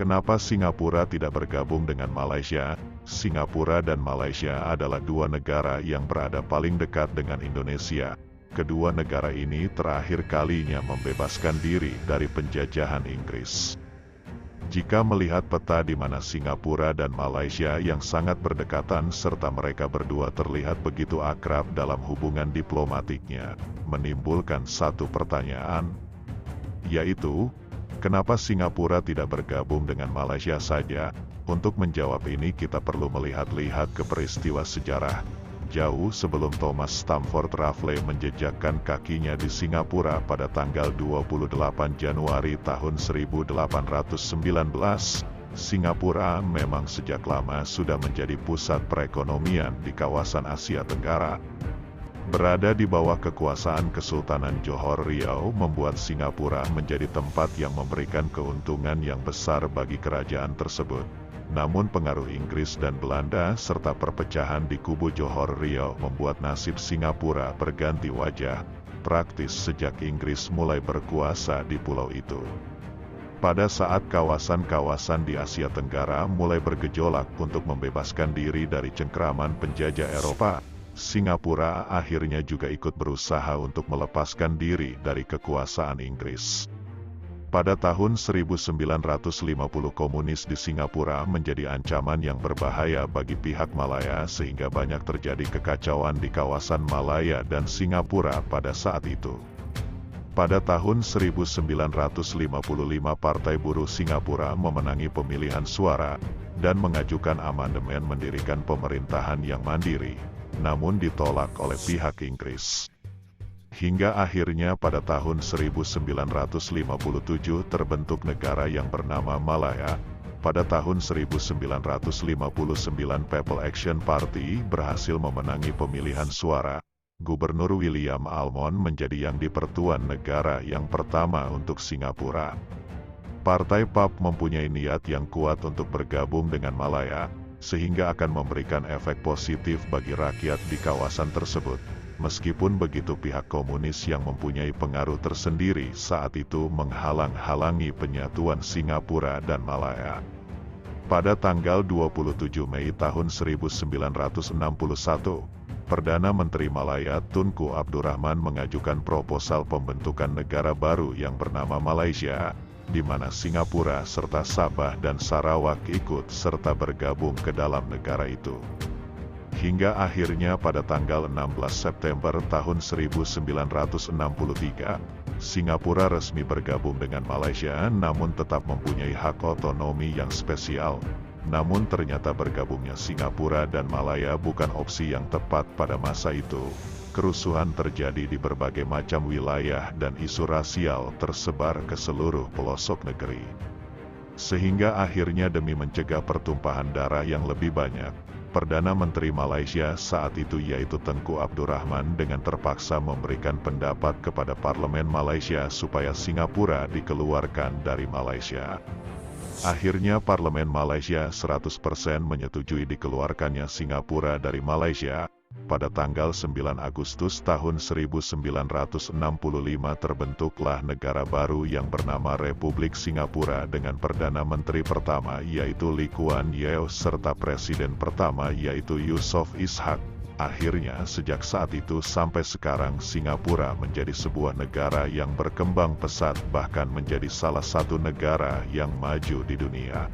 Kenapa Singapura tidak bergabung dengan Malaysia? Singapura dan Malaysia adalah dua negara yang berada paling dekat dengan Indonesia. Kedua negara ini terakhir kalinya membebaskan diri dari penjajahan Inggris. Jika melihat peta di mana Singapura dan Malaysia yang sangat berdekatan serta mereka berdua terlihat begitu akrab dalam hubungan diplomatiknya, menimbulkan satu pertanyaan, yaitu, kenapa Singapura tidak bergabung dengan Malaysia saja? Untuk menjawab ini kita perlu melihat-lihat ke peristiwa sejarah. Jauh sebelum Thomas Stamford Raffles menjejakkan kakinya di Singapura pada tanggal 28 Januari tahun 1819, Singapura memang sejak lama sudah menjadi pusat perekonomian di kawasan Asia Tenggara. Berada di bawah kekuasaan Kesultanan Johor Riau membuat Singapura menjadi tempat yang memberikan keuntungan yang besar bagi kerajaan tersebut. Namun pengaruh Inggris dan Belanda serta perpecahan di kubu Johor Riau membuat nasib Singapura berganti wajah, praktis sejak Inggris mulai berkuasa di pulau itu. Pada saat kawasan-kawasan di Asia Tenggara mulai bergejolak untuk membebaskan diri dari cengkraman penjajah Eropa, Singapura akhirnya juga ikut berusaha untuk melepaskan diri dari kekuasaan Inggris. Pada tahun 1950 komunis di Singapura menjadi ancaman yang berbahaya bagi pihak Malaya sehingga banyak terjadi kekacauan di kawasan Malaya dan Singapura pada saat itu. Pada tahun 1955 Partai Buruh Singapura memenangi pemilihan suara dan mengajukan amandemen mendirikan pemerintahan yang mandiri, namun ditolak oleh pihak Inggris. Hingga akhirnya pada tahun 1957 terbentuk negara yang bernama Malaya. Pada tahun 1959 People Action Party berhasil memenangi pemilihan suara. Gubernur William Almond menjadi yang dipertuan negara yang pertama untuk Singapura. Partai PAP mempunyai niat yang kuat untuk bergabung dengan Malaya, sehingga akan memberikan efek positif bagi rakyat di kawasan tersebut. Meskipun begitu pihak komunis yang mempunyai pengaruh tersendiri saat itu menghalang-halangi penyatuan Singapura dan Malaya. Pada tanggal 27 Mei tahun 1961, Perdana Menteri Malaya Tunku Abdurrahman mengajukan proposal pembentukan negara baru yang bernama Malaysia, di mana Singapura serta Sabah dan Sarawak ikut serta bergabung ke dalam negara itu. Hingga akhirnya pada tanggal 16 September tahun 1963, Singapura resmi bergabung dengan Malaysia namun tetap mempunyai hak otonomi yang spesial. Namun ternyata bergabungnya Singapura dan Malaya bukan opsi yang tepat pada masa itu. Kerusuhan terjadi di berbagai macam wilayah dan isu rasial tersebar ke seluruh pelosok negeri. Sehingga akhirnya demi mencegah pertumpahan darah yang lebih banyak, Perdana Menteri Malaysia saat itu yaitu Tengku Abdurrahman dengan terpaksa memberikan pendapat kepada Parlemen Malaysia supaya Singapura dikeluarkan dari Malaysia. Akhirnya Parlemen Malaysia 100% menyetujui dikeluarkannya Singapura dari Malaysia. Pada tanggal 9 Agustus tahun 1965 terbentuklah negara baru yang bernama Republik Singapura dengan Perdana Menteri pertama yaitu Lee Kuan Yew serta Presiden pertama yaitu Yusof Ishak. Akhirnya sejak saat itu sampai sekarang Singapura menjadi sebuah negara yang berkembang pesat bahkan menjadi salah satu negara yang maju di dunia.